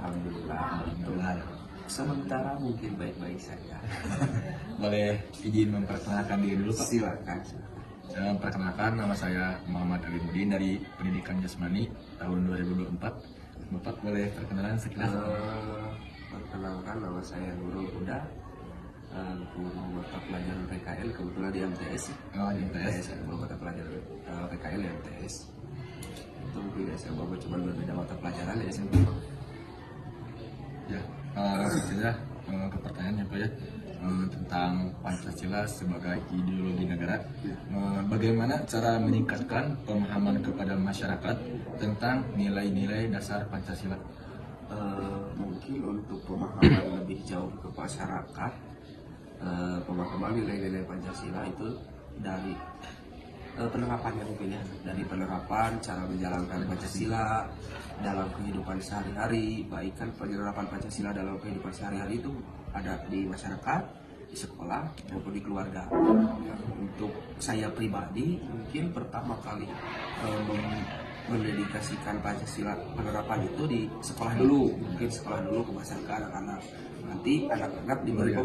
Alhamdulillah. Alhamdulillah. Sementara mungkin baik-baik saja. Boleh izin memperkenalkan diri dulu Pak? Silakan. Perkenalkan, nama saya Muhammad Alimuddin dari Pendidikan Jasmani tahun 2024. Bapak boleh perkenalan sekilas? Perkenalkan, nama saya Nurul Huda, guru mata pelajaran PKL, kebetulan di MTS. Oh, di MTS. Guru mata pelajaran PKL di MTS. Itu mungkin SMA cuma berbeda mata pelajaran ya SMA. Ya, langsung saja ke pertanyaannya Pak ya, tentang Pancasila sebagai ideologi negara. Bagaimana cara meningkatkan pemahaman kepada masyarakat tentang nilai-nilai dasar Pancasila? Mungkin untuk pemahaman lebih jauh ke masyarakat, pemahaman nilai-nilai Pancasila itu dari penerapannya mungkin ya, dari penerapan cara menjalankan Pancasila dalam kehidupan sehari-hari. Baik kan penerapan Pancasila dalam kehidupan sehari-hari itu ada di masyarakat, di sekolah maupun di keluarga. Untuk saya pribadi mungkin pertama kali mendedikasikan Pancasila penerapan itu di sekolah dulu, mungkin sekolah dulu ke masyarakat anak-anak. Nanti anak-anak diberi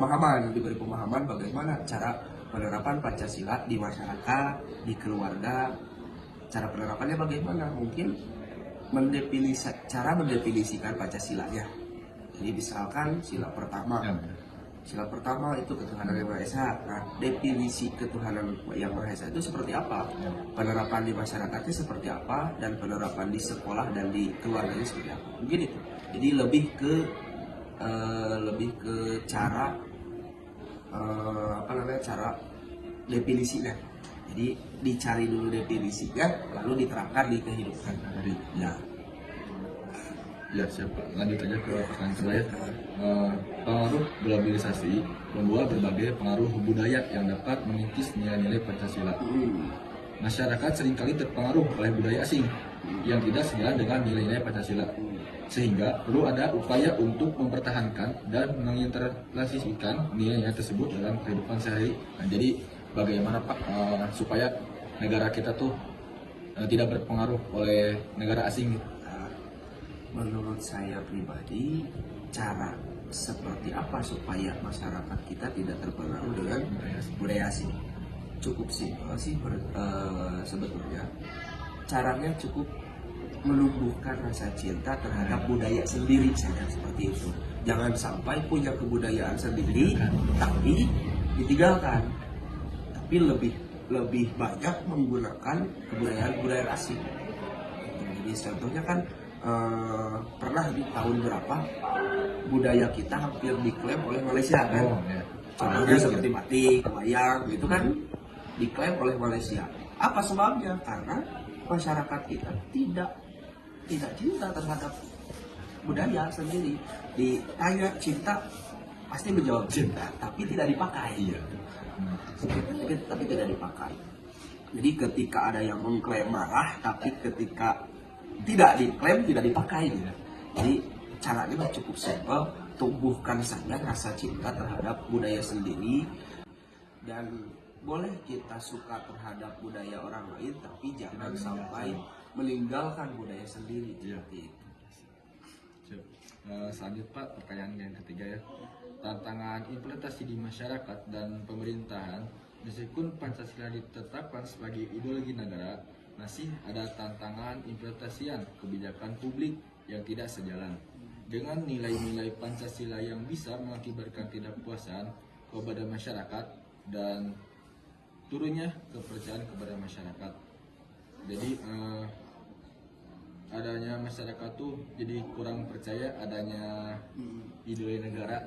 pemahaman bagaimana cara penerapan Pancasila di masyarakat, di keluarga. Cara penerapannya bagaimana? Mungkin cara mendefinisikan Pancasila-nya. Jadi misalkan sila pertama itu ketuhanan yang Maha Esa. Nah, definisi ketuhanan yang Maha Esa itu seperti apa? Penerapan di masyarakatnya seperti apa? Dan penerapan di sekolah dan di keluarganya seperti apa? Mungkin itu. Jadi lebih ke cara cara definisinya. Jadi dicari dulu definisinya, lalu diterapkan di kehidupan. Ya, siap Pak. Lanjut aja ke pertanyaan terakhir. Pengaruh globalisasi membawa berbagai pengaruh budaya yang dapat mengikis nilai-nilai Pancasila. Masyarakat seringkali terpengaruh oleh budaya asing yang tidak sejalan dengan nilai-nilai Pancasila, sehingga perlu ada upaya untuk mempertahankan dan mengintegrasikan nilai-nilai tersebut dalam kehidupan sehari. Nah, jadi bagaimana Pak supaya negara kita tuh tidak berpengaruh oleh negara asing? Menurut saya pribadi, cara seperti apa supaya masyarakat kita tidak terpengaruh dengan budaya asing? Cukup simpel sih sebetulnya. Caranya cukup menumbuhkan rasa cinta terhadap budaya sendiri saja, seperti itu. Jangan sampai punya kebudayaan sendiri tapi ditinggalkan. Tapi lebih banyak menggunakan kebudayaan asing. Jadi contohnya kan pernah di tahun berapa budaya kita hampir diklaim oleh Malaysia kan? Contohnya seperti batik, wayang, itu kan diklaim oleh Malaysia. Apa sebabnya? Karena masyarakat kita tidak cinta terhadap budaya sendiri. Ditanya cinta, pasti menjawab cinta, tapi tidak dipakai. Tapi tidak dipakai. Jadi ketika ada yang mengklaim marah, tapi ketika tidak diklaim, tidak dipakai. Jadi caranya cukup simpel, tumbuhkan saja rasa cinta terhadap budaya sendiri. Dan boleh kita suka terhadap budaya orang lain, tapi jangan sampai meninggalkan budaya sendiri. Selanjutnya Pak, pertanyaan yang ketiga ya. Tantangan implementasi di masyarakat dan pemerintahan, meskipun Pancasila ditetapkan sebagai ideologi negara, masih ada tantangan implementasian kebijakan publik yang tidak sejalan dengan nilai-nilai Pancasila yang bisa mengakibatkan ketidakpuasan kepada masyarakat dan turunnya kepercayaan kepada masyarakat. Jadi adanya masyarakat tuh jadi kurang percaya adanya ideologi negara,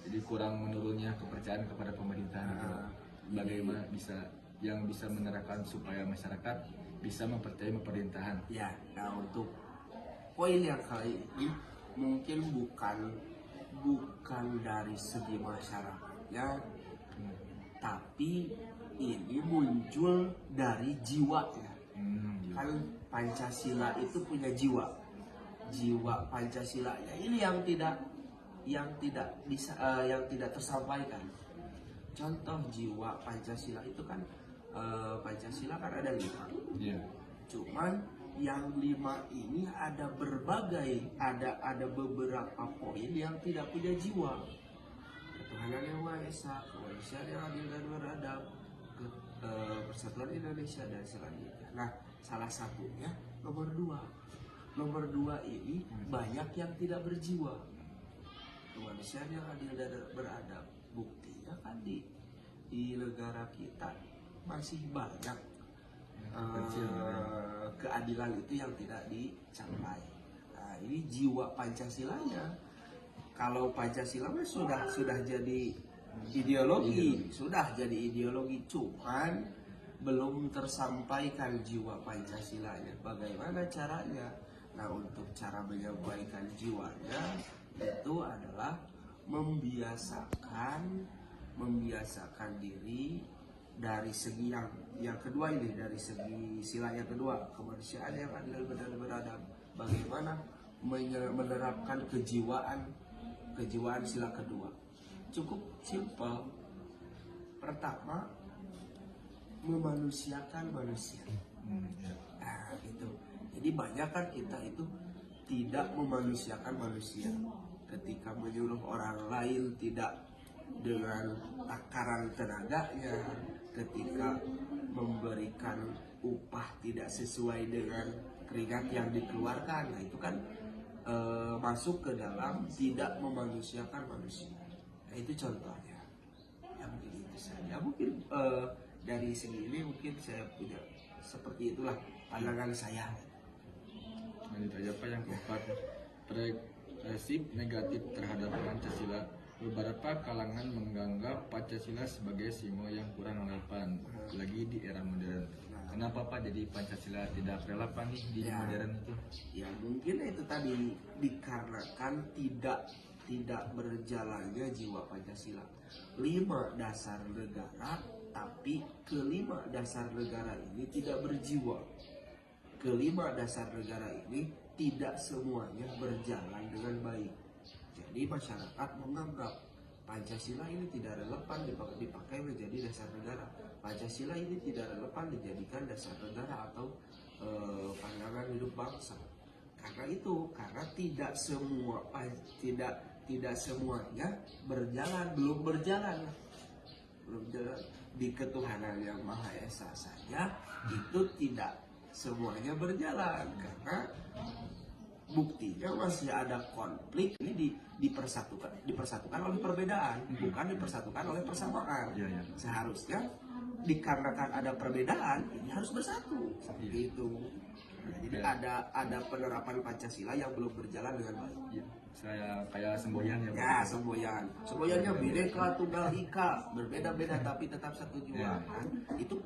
jadi kurang menurunnya kepercayaan kepada pemerintahan. Bagaimana bisa menerapkan supaya masyarakat bisa mempercayai pemerintahan? Nah untuk poin yang kali ini mungkin bukan dari segi masyarakatnya, tapi ini muncul dari jiwanya. Kan Pancasila itu punya jiwa Pancasilanya ini yang tidak tersampaikan. Contoh jiwa Pancasila itu kan Pancasila kan ada 5. Cuman yang 5 ini ada ada beberapa poin yang tidak punya jiwa. Ketuhanan yang Maha Esa, kemanusiaan yang adil dan beradab, persatuan Indonesia dan selanjutnya. Nah, salah satunya nomor 2. Nomor 2 ini banyak yang tidak berjiwa. Kemanusiaan yang adil dan beradab. Buktinya kan di negara kita masih banyak keadilan itu yang tidak dicapai. Nah, ini jiwa Pancasilanya. Kalau Pancasila sudah jadi ideologi, cuman belum tersampaikan jiwa Pancasilanya. Bagaimana caranya? Nah, untuk cara menyampaikan jiwanya itu adalah membiasakan diri dari segi yang kedua ini, dari segi sila yang kedua, kemanusiaan yang adil dan beradab. Bagaimana menerapkan kejiwaan sila kedua? Cukup simpel. Pertama, memanusiakan manusia. Nah, itu. Jadi banyak kan kita itu tidak memanusiakan manusia. Ketika menyuruh orang lain tidak dengan takaran tenaganya, ketika memberikan upah tidak sesuai dengan keringat yang dikeluarkan, nah itu kan masuk ke dalam tidak memanusiakan manusia. Nah, itu contohnya. Ya mungkin itu saja. Mungkin dari segi ini mungkin saya punya seperti itulah pandangan saya. Lanjut aja Pak, yang keempat, represif negatif terhadap Pancasila. Beberapa kalangan menganggap Pancasila sebagai simbol yang kurang relevan lagi di era modern. Kenapa Pak jadi Pancasila tidak relevan nih di modern itu? Ya mungkin itu tadi dikarenakan tidak berjalannya jiwa Pancasila. 5 dasar negara, tapi kelima dasar negara ini tidak berjiwa. Kelima dasar negara ini tidak semuanya berjalan dengan baik. Jadi masyarakat menganggap Pancasila ini tidak relevan dipakai menjadi dasar negara. Pancasila ini tidak relevan dijadikan dasar negara atau pandangan hidup bangsa. Karena tidak semuanya belum berjalan di ketuhanan yang Maha Esa saja itu tidak semuanya berjalan, karena buktinya masih ada konflik ini dipersatukan oleh perbedaan, bukan dipersatukan oleh persamaan. Seharusnya dikarenakan ada perbedaan ini harus bersatu gitu. Nah, jadi ada penerapan Pancasila yang belum berjalan dengan baik. Saya kayak semboyan ya Pak. Ya, semboyannya Bhinneka Tunggal Ika, berbeda-beda tapi tetap satu jiwa. Itu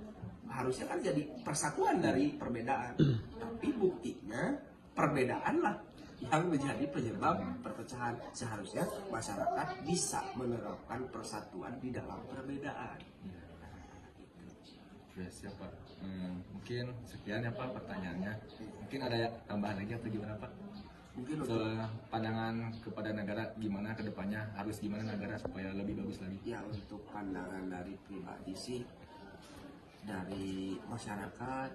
harusnya kan jadi persatuan dari perbedaan. Tapi buktinya perbedaanlah yang menjadi penyebab perpecahan. Seharusnya masyarakat bisa menerapkan persatuan di dalam perbedaan. Siap Pak. Mungkin sekian ya Pak pertanyaannya. Mungkin ada tambahan lagi atau gimana Pak? Mungkin pandangan kepada negara gimana ke depannya, harus gimana negara supaya lebih bagus lagi? Ya, untuk pandangan dari pribadi sih, dari masyarakat,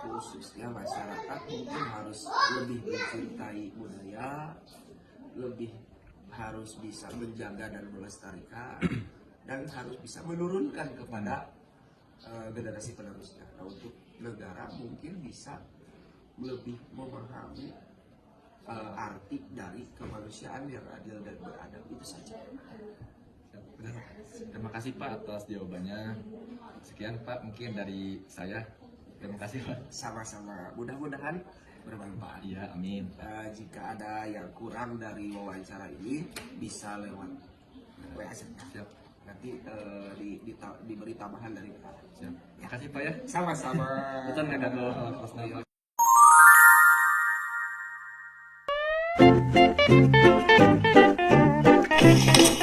khususnya masyarakat mungkin harus lebih mencintai budaya, lebih harus bisa menjaga dan melestarikan, dan harus bisa menurunkan kepada generasi penerusnya. Nah, untuk negara mungkin bisa lebih memahami arti dari kemanusiaan yang adil dan beradab, itu saja. Terima kasih Pak atas jawabannya. Sekian Pak mungkin dari saya. Terima kasih Pak. Sama-sama. Mudah-mudahan bermanfaat. Iya, amin. Jika ada yang kurang dari wawancara ini bisa lewat WA saja. Siap. Nanti diberi tambahan dari kita. Siap. Terima kasih Pak ya. Sama-sama. Betul nggak ada Thank you.